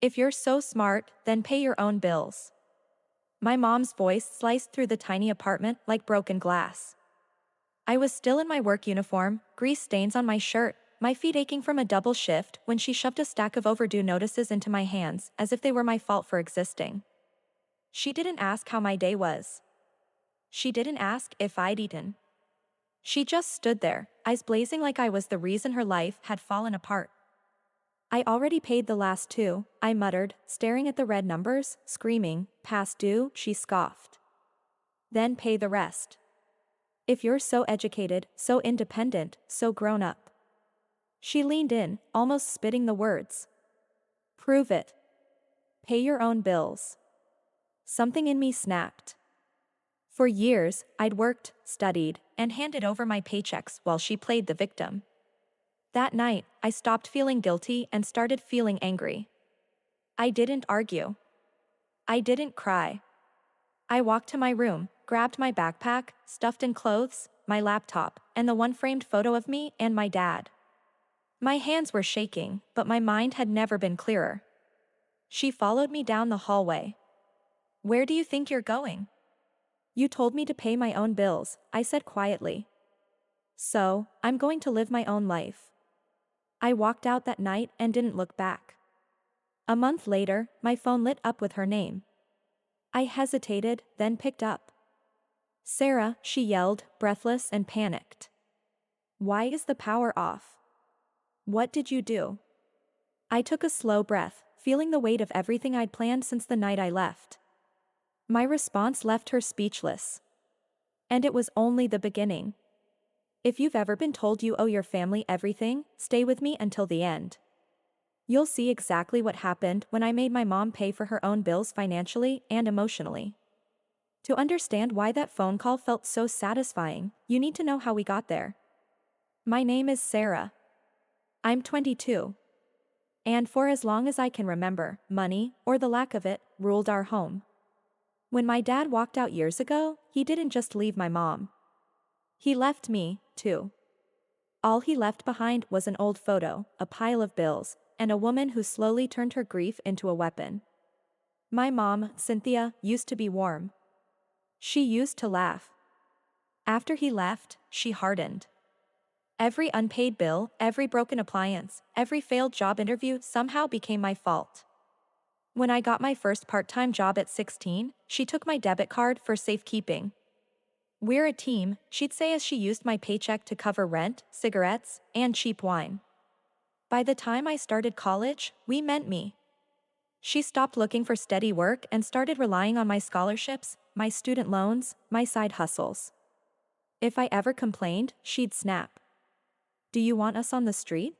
If you're so smart, then pay your own bills. My mom's voice sliced through the tiny apartment like broken glass. I was still in my work uniform, grease stains on my shirt, my feet aching from a double shift when she shoved a stack of overdue notices into my hands as if they were my fault for existing. She didn't ask how my day was. She didn't ask if I'd eaten. She just stood there, eyes blazing like I was the reason her life had fallen apart. I already paid the last two, I muttered, staring at the red numbers, screaming, past due, she scoffed. Then pay the rest. If you're so educated, so independent, so grown up. She leaned in, almost spitting the words. Prove it. Pay your own bills. Something in me snapped. For years, I'd worked, studied, and handed over my paychecks while she played the victim. That night, I stopped feeling guilty and started feeling angry. I didn't argue. I didn't cry. I walked to my room, grabbed my backpack, stuffed in clothes, my laptop, and the one framed photo of me and my dad. My hands were shaking, but my mind had never been clearer. She followed me down the hallway. Where do you think you're going? You told me to pay my own bills, I said quietly. So, I'm going to live my own life. I walked out that night and didn't look back. A month later, my phone lit up with her name. I hesitated, then picked up. Sarah, she yelled, breathless and panicked. Why is the power off? What did you do? I took a slow breath, feeling the weight of everything I'd planned since the night I left. My response left her speechless. And it was only the beginning. If you've ever been told you owe your family everything, stay with me until the end. You'll see exactly what happened when I made my mom pay for her own bills financially and emotionally. To understand why that phone call felt so satisfying, you need to know how we got there. My name is Sarah. I'm 22. And for as long as I can remember, money, or the lack of it, ruled our home. When my dad walked out years ago, he didn't just leave my mom. He left me, too. All he left behind was an old photo, a pile of bills, and a woman who slowly turned her grief into a weapon. My mom, Cynthia, used to be warm. She used to laugh. After he left, she hardened. Every unpaid bill, every broken appliance, every failed job interview somehow became my fault. When I got my first part-time job at 16, she took my debit card for safekeeping. We're a team, she'd say as she used my paycheck to cover rent, cigarettes, and cheap wine. By the time I started college, we meant me. She stopped looking for steady work and started relying on my scholarships, my student loans, my side hustles. If I ever complained, she'd snap. Do you want us on the street?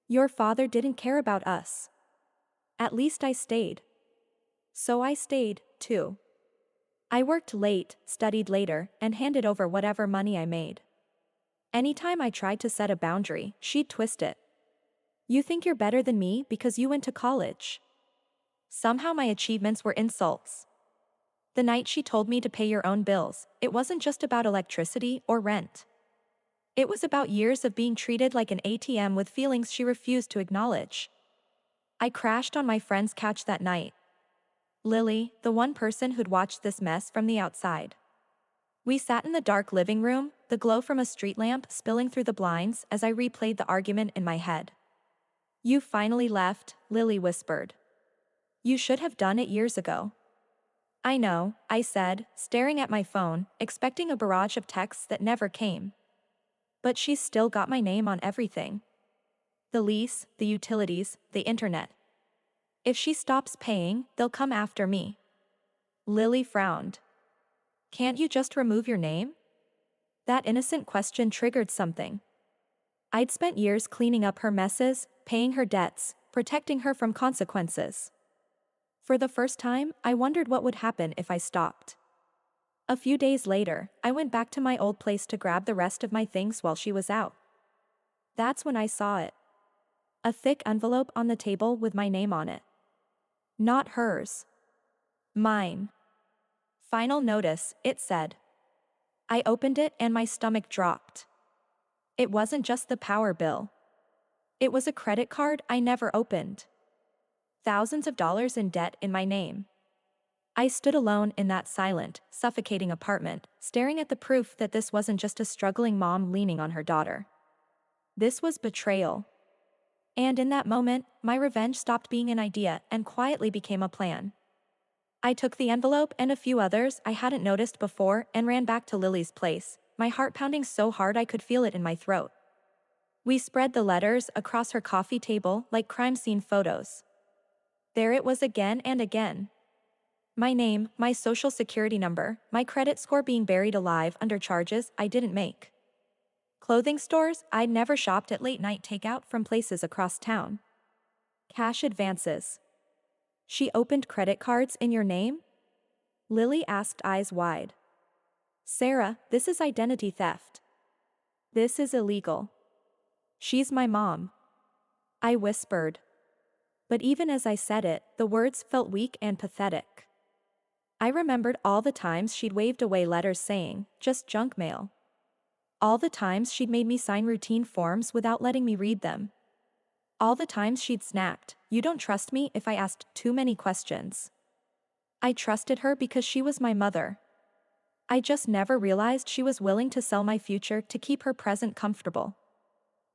Your father didn't care about us. At least I stayed. So I stayed, too. I worked late, studied later, and handed over whatever money I made. Anytime I tried to set a boundary, she'd twist it. You think you're better than me because you went to college. Somehow my achievements were insults. The night she told me to pay your own bills, it wasn't just about electricity or rent. It was about years of being treated like an ATM with feelings she refused to acknowledge. I crashed on my friend's couch that night. Lily, the one person who'd watched this mess from the outside. We sat in the dark living room, the glow from a street lamp spilling through the blinds as I replayed the argument in my head. You finally left, Lily whispered. You should have done it years ago. I know, I said, staring at my phone, expecting a barrage of texts that never came. But she's still got my name on everything. The lease, the utilities, the internet. If she stops paying, they'll come after me. Lily frowned. Can't you just remove your name? That innocent question triggered something. I'd spent years cleaning up her messes, paying her debts, protecting her from consequences. For the first time, I wondered what would happen if I stopped. A few days later, I went back to my old place to grab the rest of my things while she was out. That's when I saw it. A thick envelope on the table with my name on it. Not hers. Mine. Final notice, it said. I opened it and my stomach dropped. It wasn't just the power bill. It was a credit card I never opened. Thousands of dollars in debt in my name. I stood alone in that silent, suffocating apartment, staring at the proof that this wasn't just a struggling mom leaning on her daughter. This was betrayal. And in that moment, my revenge stopped being an idea and quietly became a plan. I took the envelope and a few others I hadn't noticed before and ran back to Lily's place, my heart pounding so hard I could feel it in my throat. We spread the letters across her coffee table like crime scene photos. There it was again and again. My name, my social security number, my credit score being buried alive under charges I didn't make. Clothing stores I'd never shopped at late night takeout from places across town. Cash advances. She opened credit cards in your name? Lily asked, eyes wide. Sarah, this is identity theft. This is illegal. She's my mom. I whispered. But even as I said it, the words felt weak and pathetic. I remembered all the times she'd waved away letters saying, just junk mail. All the times she'd made me sign routine forms without letting me read them. All the times she'd snapped, you don't trust me if I asked too many questions. I trusted her because she was my mother. I just never realized she was willing to sell my future to keep her present comfortable.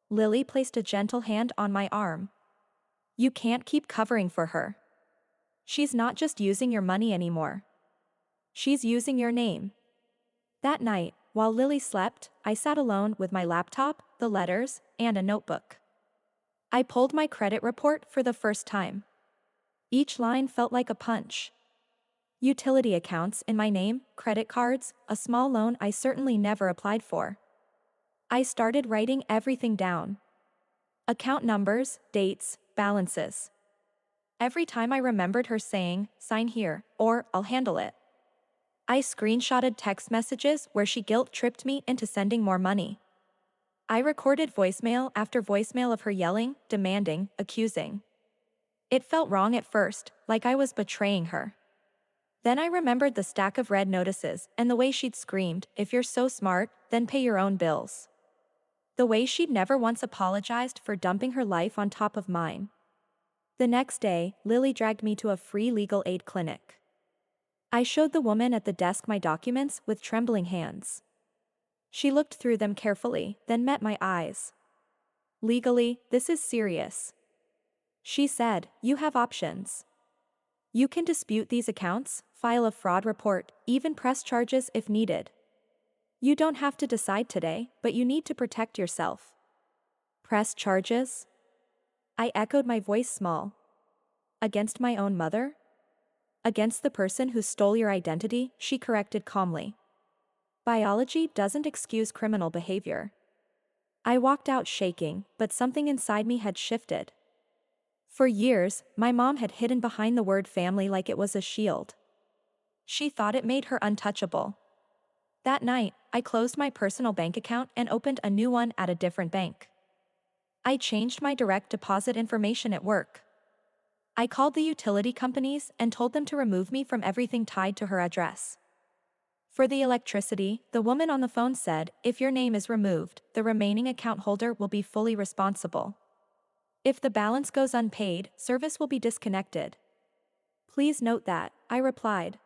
Lily placed a gentle hand on my arm. You can't keep covering for her. She's not just using your money anymore. She's using your name. That night, while Lily slept, I sat alone with my laptop, the letters, and a notebook. I pulled my credit report for the first time. Each line felt like a punch. Utility accounts in my name, credit cards, a small loan I certainly never applied for. I started writing everything down. Account numbers, dates, balances. Every time I remembered her saying, sign here, or I'll handle it. I screenshotted text messages where she guilt-tripped me into sending more money. I recorded voicemail after voicemail of her yelling, demanding, accusing. It felt wrong at first, like I was betraying her. Then I remembered the stack of red notices and the way she'd screamed, if you're so smart, then pay your own bills. The way she'd never once apologized for dumping her life on top of mine. The next day, Lily dragged me to a free legal aid clinic. I showed the woman at the desk my documents with trembling hands. She looked through them carefully, then met my eyes. Legally, this is serious. She said, you have options. You can dispute these accounts, file a fraud report, even press charges if needed. You don't have to decide today, but you need to protect yourself. Press charges? I echoed, my voice small. Against my own mother? Against the person who stole your identity, she corrected calmly. Biology doesn't excuse criminal behavior. I walked out shaking, but something inside me had shifted. For years, my mom had hidden behind the word family like it was a shield. She thought it made her untouchable. That night, I closed my personal bank account and opened a new one at a different bank. I changed my direct deposit information at work. I called the utility companies and told them to remove me from everything tied to her address. For the electricity, the woman on the phone said, if your name is removed, the remaining account holder will be fully responsible. If the balance goes unpaid, service will be disconnected. Please note that, I replied.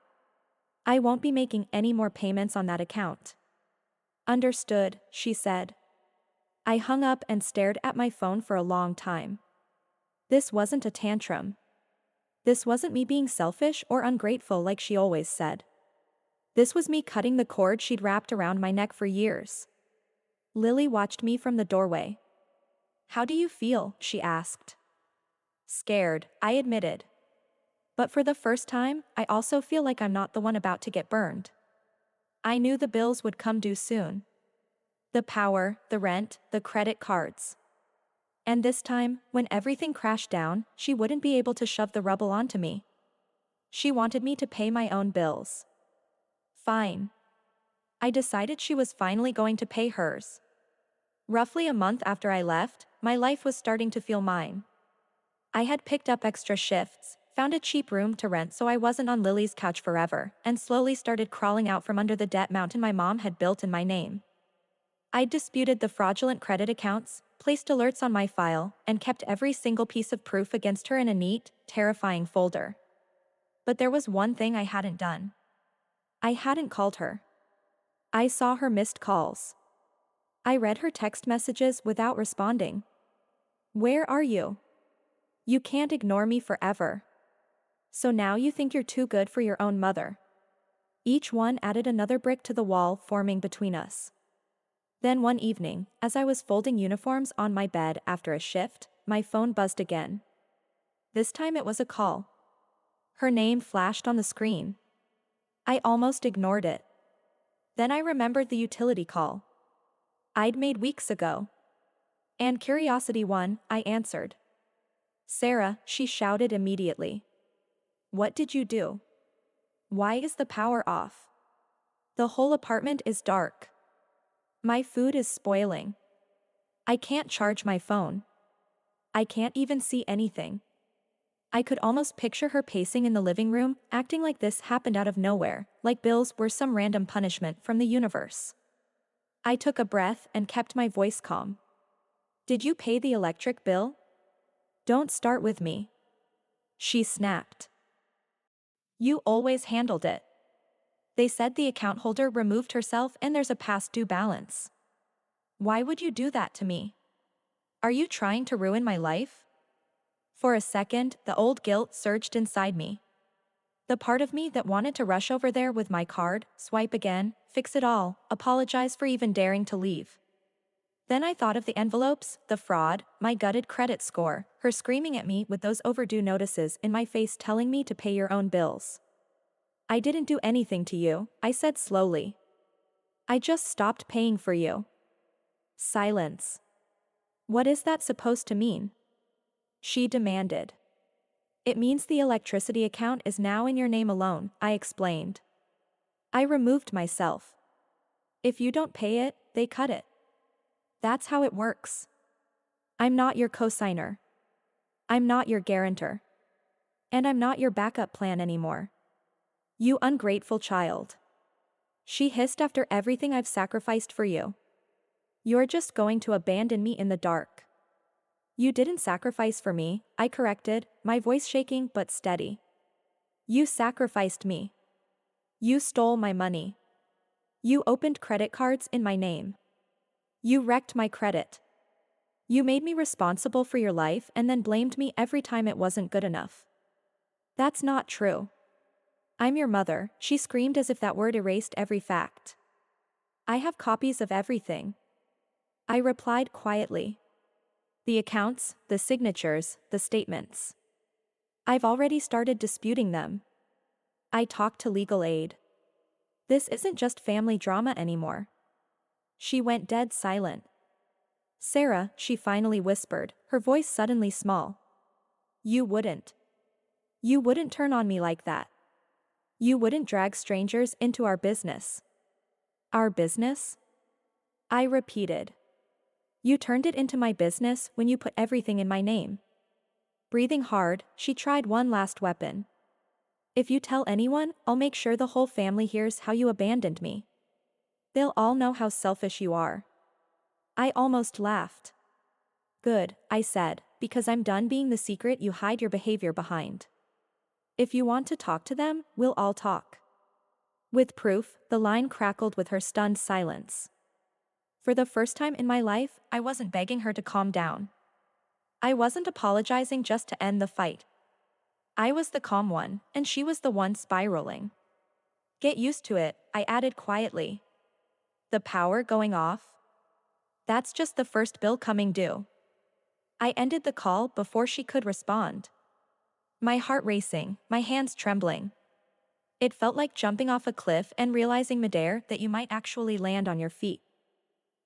I won't be making any more payments on that account. Understood, she said. I hung up and stared at my phone for a long time. This wasn't a tantrum. This wasn't me being selfish or ungrateful like she always said. This was me cutting the cord she'd wrapped around my neck for years. Lily watched me from the doorway. How do you feel? She asked. Scared, I admitted. But for the first time, I also feel like I'm not the one about to get burned. I knew the bills would come due soon. The power, the rent, the credit cards. And this time, when everything crashed down, she wouldn't be able to shove the rubble onto me. She wanted me to pay my own bills. Fine. I decided she was finally going to pay hers. Roughly a month after I left, my life was starting to feel mine. I had picked up extra shifts, found a cheap room to rent so I wasn't on Lily's couch forever, and slowly started crawling out from under the debt mountain my mom had built in my name. I disputed the fraudulent credit accounts, placed alerts on my file, and kept every single piece of proof against her in a neat, terrifying folder. But there was one thing I hadn't done. I hadn't called her. I saw her missed calls. I read her text messages without responding. Where are you? You can't ignore me forever. So now you think you're too good for your own mother. Each one added another brick to the wall forming between us. Then one evening, as I was folding uniforms on my bed after a shift, my phone buzzed again. This time it was a call. Her name flashed on the screen. I almost ignored it. Then I remembered the utility call I'd made weeks ago. And curiosity won, I answered. Sarah, she shouted immediately. What did you do? Why is the power off? The whole apartment is dark. My food is spoiling. I can't charge my phone. I can't even see anything. I could almost picture her pacing in the living room, acting like this happened out of nowhere, like bills were some random punishment from the universe. I took a breath and kept my voice calm. Did you pay the electric bill? Don't start with me. She snapped. You always handled it. They said the account holder removed herself and there's a past due balance. Why would you do that to me? Are you trying to ruin my life? For a second, the old guilt surged inside me. The part of me that wanted to rush over there with my card, swipe again, fix it all, apologize for even daring to leave. Then I thought of the envelopes, the fraud, my gutted credit score, her screaming at me with those overdue notices in my face telling me to pay your own bills. I didn't do anything to you, I said slowly. I just stopped paying for you. Silence. What is that supposed to mean? She demanded. It means the electricity account is now in your name alone, I explained. I removed myself. If you don't pay it, they cut it. That's how it works. I'm not your cosigner. I'm not your guarantor. And I'm not your backup plan anymore. You ungrateful child. She hissed after everything I've sacrificed for you. You're just going to abandon me in the dark. You didn't sacrifice for me, I corrected, my voice shaking but steady. You sacrificed me. You stole my money. You opened credit cards in my name. You wrecked my credit. You made me responsible for your life and then blamed me every time it wasn't good enough. That's not true. I'm your mother, she screamed as if that word erased every fact. I have copies of everything. I replied quietly. The accounts, the signatures, the statements. I've already started disputing them. I talked to legal aid. This isn't just family drama anymore. She went dead silent. Sarah, she finally whispered, her voice suddenly small. You wouldn't. You wouldn't turn on me like that. You wouldn't drag strangers into our business. Our business? I repeated. You turned it into my business when you put everything in my name. Breathing hard, she tried one last weapon. If you tell anyone, I'll make sure the whole family hears how you abandoned me. They'll all know how selfish you are. I almost laughed. Good, I said, because I'm done being the secret you hide your behavior behind. If you want to talk to them, we'll all talk. With proof, the line crackled with her stunned silence. For the first time in my life, I wasn't begging her to calm down. I wasn't apologizing just to end the fight. I was the calm one, and she was the one spiraling. Get used to it, I added quietly. The power going off? That's just the first bill coming due. I ended the call before she could respond. My heart racing, my hands trembling. It felt like jumping off a cliff and realizing midair that you might actually land on your feet.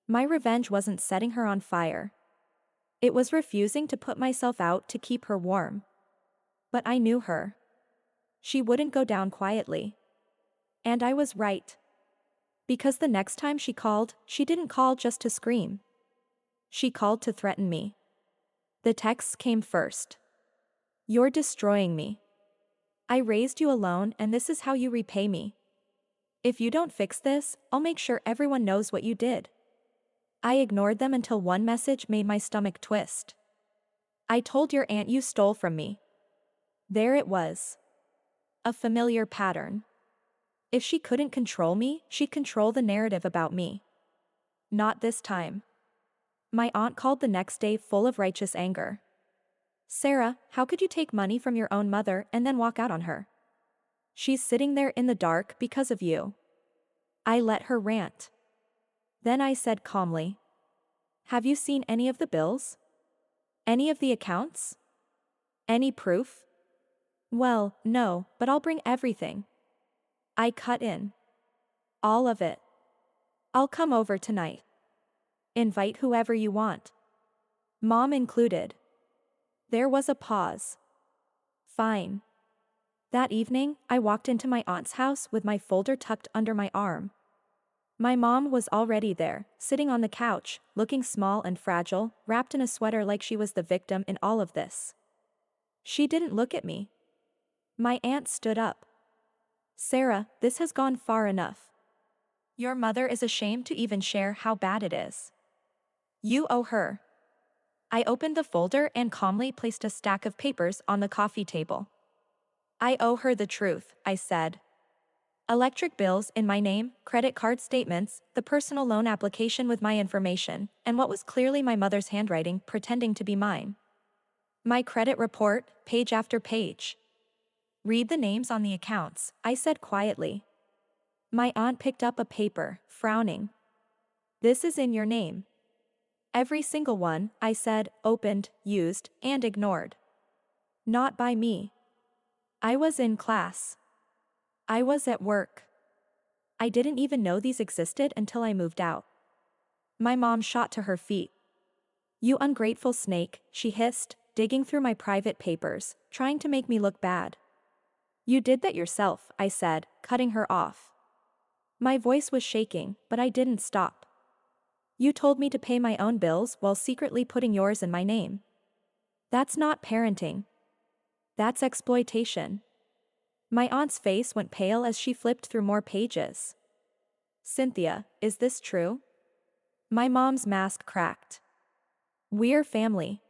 My revenge wasn't setting her on fire. It was refusing to put myself out to keep her warm. But I knew her. She wouldn't go down quietly. And I was right. Because the next time she called, she didn't call just to scream. She called to threaten me. The texts came first. You're destroying me. I raised you alone and this is how you repay me. If you don't fix this, I'll make sure everyone knows what you did. I ignored them until one message made my stomach twist. I told your aunt you stole from me. There it was. A familiar pattern. If she couldn't control me, she'd control the narrative about me. Not this time. My aunt called the next day full of righteous anger. Sarah, how could you take money from your own mother and then walk out on her? She's sitting there in the dark because of you. I let her rant. Then I said calmly, have you seen any of the bills? Any of the accounts? Any proof? Well, no, but I'll bring everything. I cut in. All of it. I'll come over tonight. Invite whoever you want. Mom included. There was a pause. Fine. That evening, I walked into my aunt's house with my folder tucked under my arm. My mom was already there, sitting on the couch, looking small and fragile, wrapped in a sweater like she was the victim in all of this. She didn't look at me. My aunt stood up. Sarah, this has gone far enough. Your mother is ashamed to even share how bad it is. You owe her. I opened the folder and calmly placed a stack of papers on the coffee table. I owe her the truth, I said. Electric bills in my name, credit card statements, the personal loan application with my information, and what was clearly my mother's handwriting pretending to be mine. My credit report, page after page. Read the names on the accounts, I said quietly. My aunt picked up a paper, frowning. This is in your name. Every single one, I said, opened, used, and ignored. Not by me. I was in class. I was at work. I didn't even know these existed until I moved out. My mom shot to her feet. You ungrateful snake, she hissed, digging through my private papers, trying to make me look bad. You did that yourself, I said, cutting her off. My voice was shaking, but I didn't stop. You told me to pay my own bills while secretly putting yours in my name. That's not parenting. That's exploitation. My aunt's face went pale as she flipped through more pages. Cynthia, is this true? My mom's mask cracked. We're family.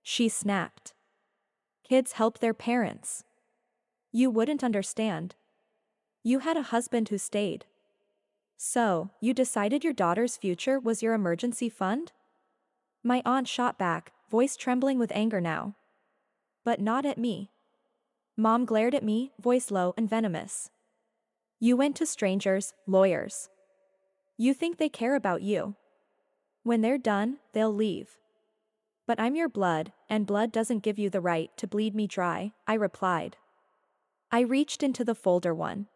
She snapped. Kids help their parents. You wouldn't understand. You had a husband who stayed. So, you decided your daughter's future was your emergency fund? My aunt shot back, voice trembling with anger now. But not at me. Mom glared at me, voice low and venomous. You went to strangers, lawyers. You think they care about you. When they're done, they'll leave. But I'm your blood, and blood doesn't give you the right to bleed me dry, I replied. I reached into the folder one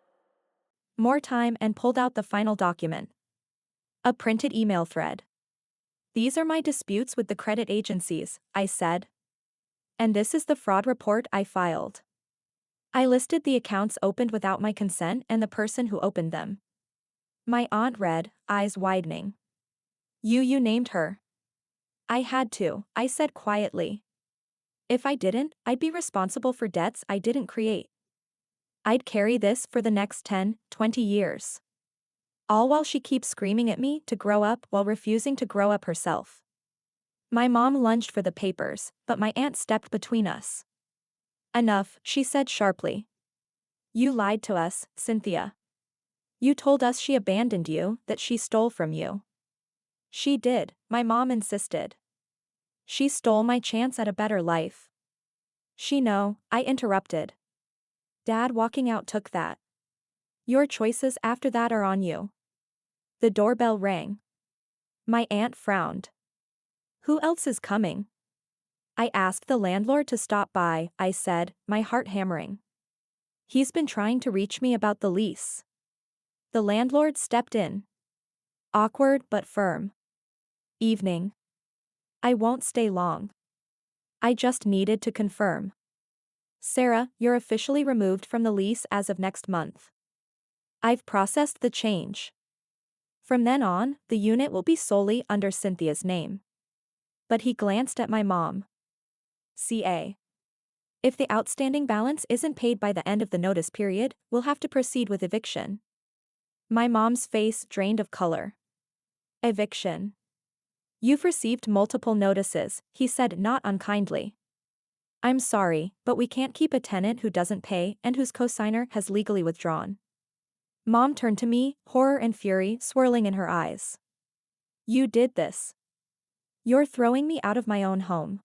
more time and pulled out the final document. A printed email thread. These are my disputes with the credit agencies, I said. And this is the fraud report I filed. I listed the accounts opened without my consent and the person who opened them. My aunt read, eyes widening. You named her. I had to, I said quietly. If I didn't, I'd be responsible for debts I didn't create. I'd carry this for the next 10, 20 years. All while she keeps screaming at me to grow up while refusing to grow up herself. My mom lunged for the papers, but my aunt stepped between us. Enough, she said sharply. You lied to us, Cynthia. You told us she abandoned you, that she stole from you. She did, my mom insisted. She stole my chance at a better life. I interrupted. Dad walking out took that. Your choices after that are on you. The doorbell rang. My aunt frowned. Who else is coming? I asked the landlord to stop by, I said, my heart hammering. He's been trying to reach me about the lease. The landlord stepped in. Awkward but firm. Evening. I won't stay long. I just needed to confirm. Sarah, you're officially removed from the lease as of next month. I've processed the change. From then on, the unit will be solely under Cynthia's name. But he glanced at my mom. CA. If the outstanding balance isn't paid by the end of the notice period, we'll have to proceed with eviction. My mom's face drained of color. Eviction. You've received multiple notices, he said not unkindly. I'm sorry, but we can't keep a tenant who doesn't pay and whose cosigner has legally withdrawn. Mom turned to me, horror and fury swirling in her eyes. You did this. You're throwing me out of my own home.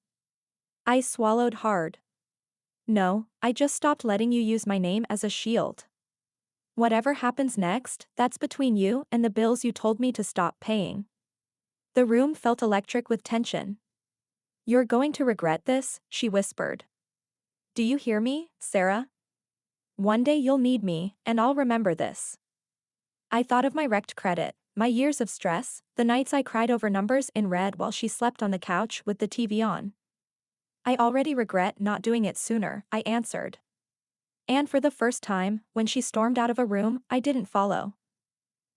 I swallowed hard. No, I just stopped letting you use my name as a shield. Whatever happens next, that's between you and the bills you told me to stop paying. The room felt electric with tension. You're going to regret this, she whispered. Do you hear me, Sarah? One day you'll need me, and I'll remember this. I thought of my wrecked credit, my years of stress, the nights I cried over numbers in red while she slept on the couch with the TV on. I already regret not doing it sooner, I answered. And for the first time, when she stormed out of a room, I didn't follow.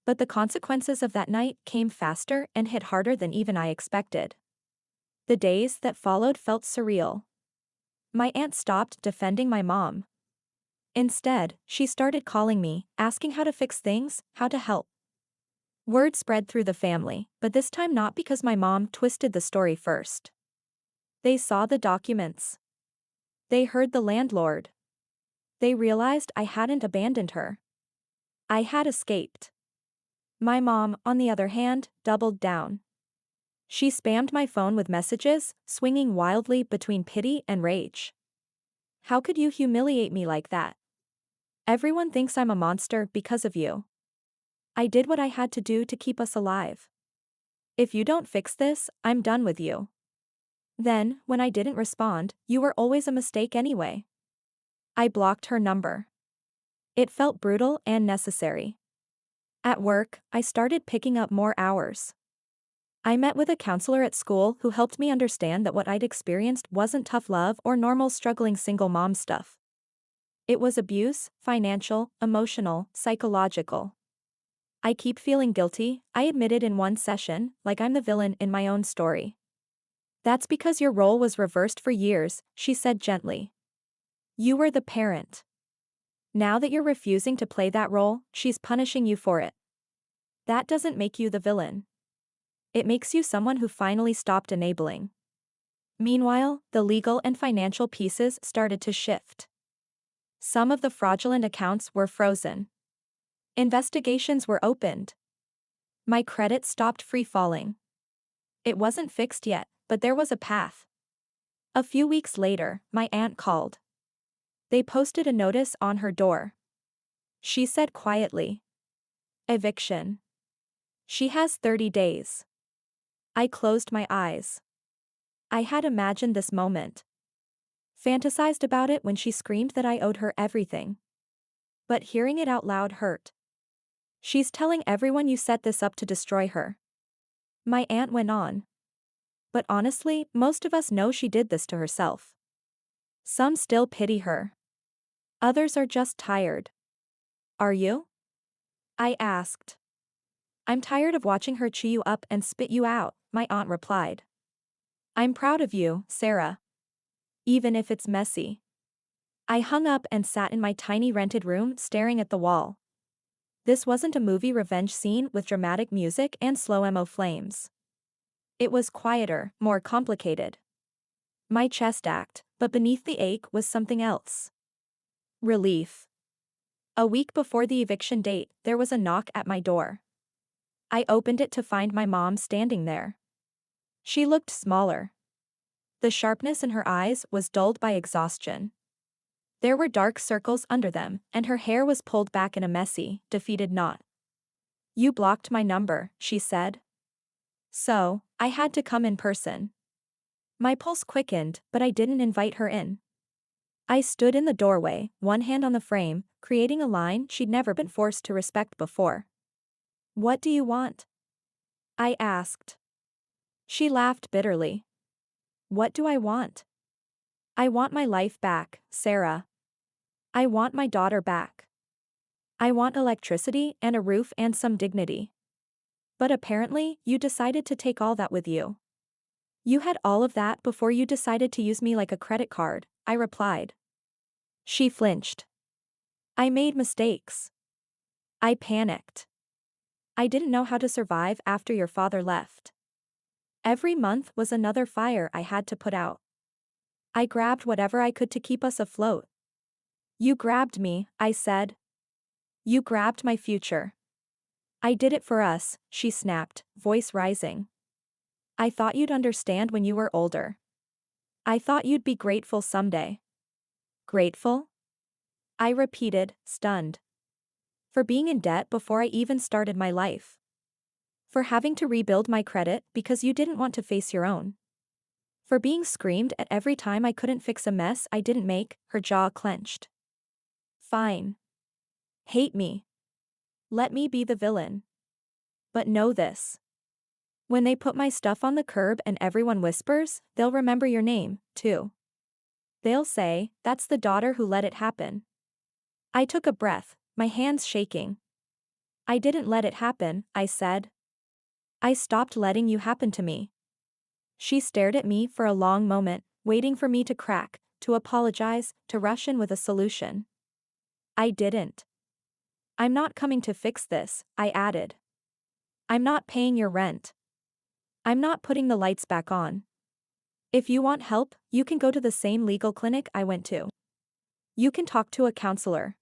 But the consequences of that night came faster and hit harder than even I expected. The days that followed felt surreal. My aunt stopped defending my mom. Instead, she started calling me, asking how to fix things, how to help. Word spread through the family, but this time not because my mom twisted the story first. They saw the documents. They heard the landlord. They realized I hadn't abandoned her. I had escaped. My mom, on the other hand, doubled down. She spammed my phone with messages, swinging wildly between pity and rage. How could you humiliate me like that? Everyone thinks I'm a monster because of you. I did what I had to do to keep us alive. If you don't fix this, I'm done with you. Then, when I didn't respond, you were always a mistake anyway. I blocked her number. It felt brutal and necessary. At work, I started picking up more hours. I met with a counselor at school who helped me understand that what I'd experienced wasn't tough love or normal struggling single mom stuff. It was abuse, financial, emotional, psychological. I keep feeling guilty, I admitted in one session, like I'm the villain in my own story. That's because your role was reversed for years, she said gently. You were the parent. Now that you're refusing to play that role, she's punishing you for it. That doesn't make you the villain. It makes you someone who finally stopped enabling. Meanwhile, the legal and financial pieces started to shift. Some of the fraudulent accounts were frozen. Investigations were opened. My credit stopped free-falling. It wasn't fixed yet, but there was a path. A few weeks later, my aunt called. They posted a notice on her door. She said quietly. Eviction. She has 30 days. I closed my eyes. I had imagined this moment. Fantasized about it when she screamed that I owed her everything. But hearing it out loud hurt. She's telling everyone you set this up to destroy her. My aunt went on. But honestly, most of us know she did this to herself. Some still pity her. Others are just tired. Are you? I asked. I'm tired of watching her chew you up and spit you out, my aunt replied. I'm proud of you, Sarah. Even if it's messy. I hung up and sat in my tiny rented room staring at the wall. This wasn't a movie revenge scene with dramatic music and slow-mo flames. It was quieter, more complicated. My chest ached, but beneath the ache was something else. Relief. A week before the eviction date, there was a knock at my door. I opened it to find my mom standing there. She looked smaller. The sharpness in her eyes was dulled by exhaustion. There were dark circles under them, and her hair was pulled back in a messy, defeated knot. You blocked my number, she said. So, I had to come in person. My pulse quickened, but I didn't invite her in. I stood in the doorway, one hand on the frame, creating a line she'd never been forced to respect before. What do you want? I asked. She laughed bitterly. What do I want? I want my life back, Sarah. I want my daughter back. I want electricity and a roof and some dignity. But apparently, you decided to take all that with you. You had all of that before you decided to use me like a credit card, I replied. She flinched. I made mistakes. I panicked. I didn't know how to survive after your father left. Every month was another fire I had to put out. I grabbed whatever I could to keep us afloat. You grabbed me, I said. You grabbed my future. I did it for us, she snapped, voice rising. I thought you'd understand when you were older. I thought you'd be grateful someday. Grateful? I repeated, stunned. For being in debt before I even started my life. For having to rebuild my credit because you didn't want to face your own. For being screamed at every time I couldn't fix a mess I didn't make, her jaw clenched. Fine. Hate me. Let me be the villain. But know this. When they put my stuff on the curb and everyone whispers, they'll remember your name, too. They'll say, that's the daughter who let it happen. I took a breath, my hands shaking. I didn't let it happen, I said. I stopped letting you happen to me. She stared at me for a long moment, waiting for me to crack, to apologize, to rush in with a solution. I didn't. I'm not coming to fix this, I added. I'm not paying your rent. I'm not putting the lights back on. If you want help, you can go to the same legal clinic I went to. You can talk to a counselor.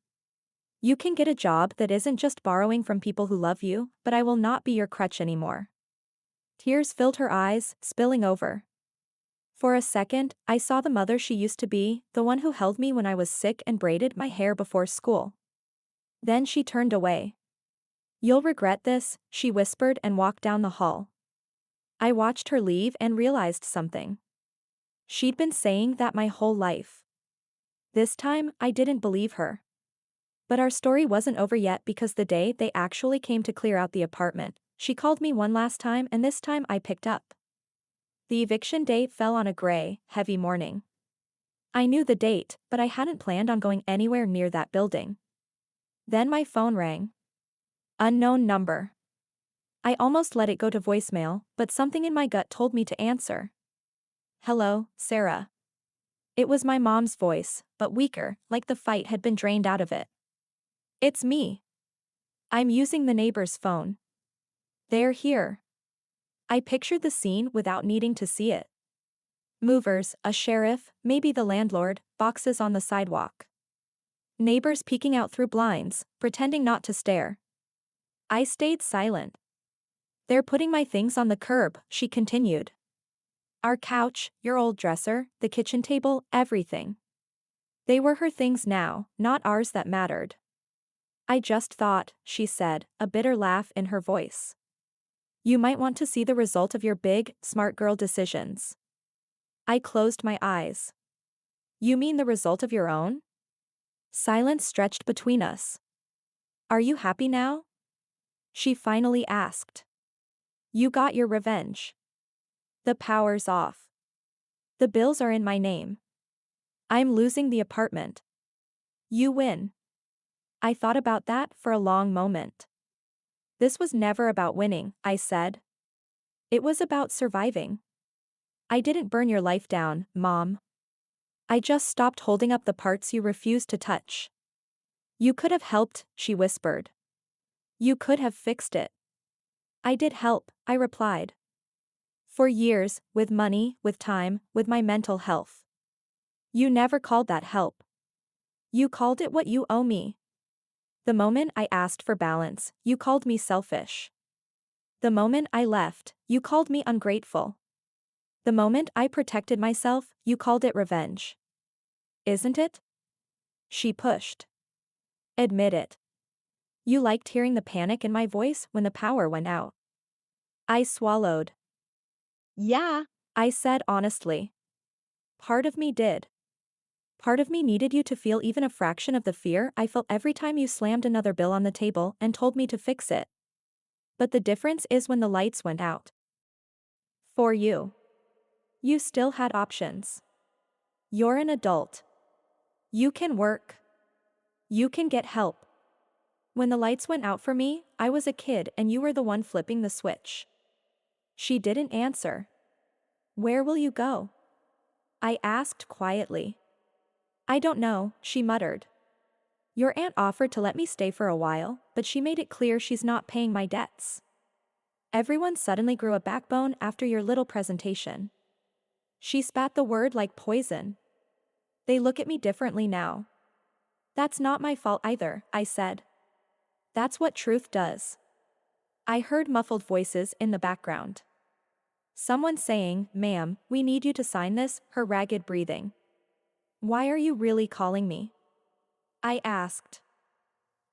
You can get a job that isn't just borrowing from people who love you, but I will not be your crutch anymore. Tears filled her eyes, spilling over. For a second, I saw the mother she used to be, the one who held me when I was sick and braided my hair before school. Then she turned away. You'll regret this, she whispered and walked down the hall. I watched her leave and realized something. She'd been saying that my whole life. This time, I didn't believe her. But our story wasn't over yet because the day they actually came to clear out the apartment, she called me one last time and this time I picked up. The eviction date fell on a gray, heavy morning. I knew the date, but I hadn't planned on going anywhere near that building. Then my phone rang. Unknown number. I almost let it go to voicemail, but something in my gut told me to answer. Hello, Sarah. It was my mom's voice, but weaker, like the fight had been drained out of it. It's me. I'm using the neighbor's phone. They're here. I pictured the scene without needing to see it. Movers, a sheriff, maybe the landlord, boxes on the sidewalk. Neighbors peeking out through blinds, pretending not to stare. I stayed silent. They're putting my things on the curb, she continued. Our couch, your old dresser, the kitchen table, everything. They were her things now, not ours that mattered. I just thought, she said, a bitter laugh in her voice. You might want to see the result of your big, smart girl decisions. I closed my eyes. You mean the result of your own? Silence stretched between us. Are you happy now? She finally asked. You got your revenge. The power's off. The bills are in my name. I'm losing the apartment. You win. I thought about that for a long moment. This was never about winning, I said. It was about surviving. I didn't burn your life down, Mom. I just stopped holding up the parts you refused to touch. You could have helped, she whispered. You could have fixed it. I did help, I replied. For years, with money, with time, with my mental health. You never called that help. You called it what you owe me. The moment I asked for balance, you called me selfish. The moment I left, you called me ungrateful. The moment I protected myself, you called it revenge. Isn't it? She pushed. Admit it. You liked hearing the panic in my voice when the power went out. I swallowed. Yeah, I said honestly. Part of me did. Part of me needed you to feel even a fraction of the fear I felt every time you slammed another bill on the table and told me to fix it. But the difference is when the lights went out. For you. You still had options. You're an adult. You can work. You can get help. When the lights went out for me, I was a kid and you were the one flipping the switch. She didn't answer. Where will you go? I asked quietly. I don't know, she muttered. Your aunt offered to let me stay for a while, but she made it clear she's not paying my debts. Everyone suddenly grew a backbone after your little presentation. She spat the word like poison. They look at me differently now. That's not my fault either, I said. That's what truth does. I heard muffled voices in the background. Someone saying, "Ma'am, we need you to sign this," her ragged breathing. "Why are you really calling me?" I asked.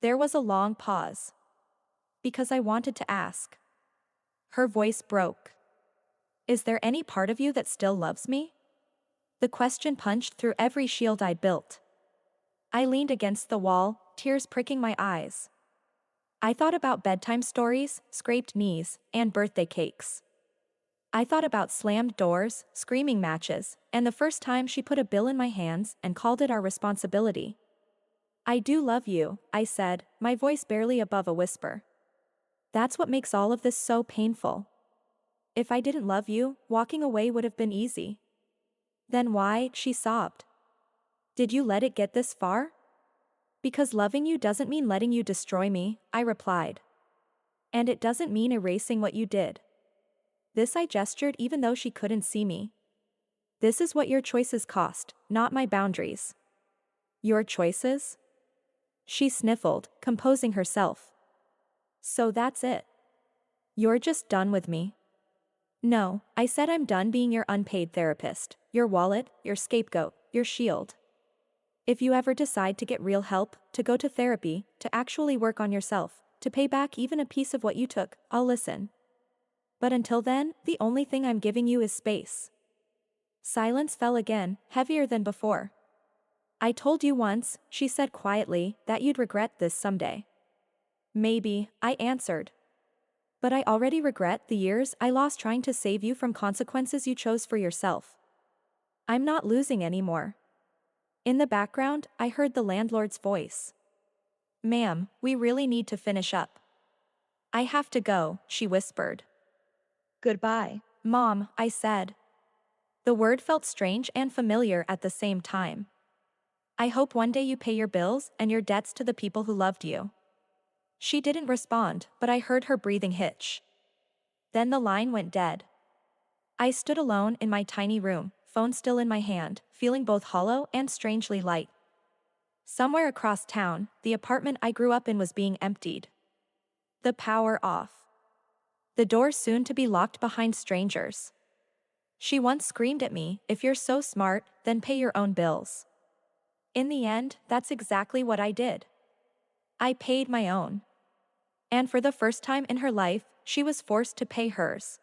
There was a long pause. Because I wanted to ask. Her voice broke. Is there any part of you that still loves me? The question punched through every shield I'd built. I leaned against the wall, tears pricking my eyes. I thought about bedtime stories, scraped knees, and birthday cakes. I thought about slammed doors, screaming matches, and the first time she put a bill in my hands and called it our responsibility. I do love you, I said, my voice barely above a whisper. That's what makes all of this so painful. If I didn't love you, walking away would have been easy. Then why, she sobbed. Did you let it get this far? Because loving you doesn't mean letting you destroy me, I replied. And it doesn't mean erasing what you did. This I gestured even though she couldn't see me. This is what your choices cost, not my boundaries. Your choices? She sniffled, composing herself. So that's it. You're just done with me. No, I said I'm done being your unpaid therapist, your wallet, your scapegoat, your shield. If you ever decide to get real help, to go to therapy, to actually work on yourself, to pay back even a piece of what you took, I'll listen. But until then, the only thing I'm giving you is space. Silence fell again, heavier than before. I told you once, she said quietly, that you'd regret this someday. Maybe, I answered. But I already regret the years I lost trying to save you from consequences you chose for yourself. I'm not losing anymore. In the background, I heard the landlord's voice. Ma'am, we really need to finish up. I have to go, she whispered. Goodbye, Mom, I said. The word felt strange and familiar at the same time. I hope one day you pay your bills and your debts to the people who loved you. She didn't respond, but I heard her breathing hitch. Then the line went dead. I stood alone in my tiny room, phone still in my hand, feeling both hollow and strangely light. Somewhere across town, the apartment I grew up in was being emptied. The power off. The door soon to be locked behind strangers. She once screamed at me, "If you're so smart, then pay your own bills." In the end, that's exactly what I did. I paid my own. And for the first time in her life, she was forced to pay hers.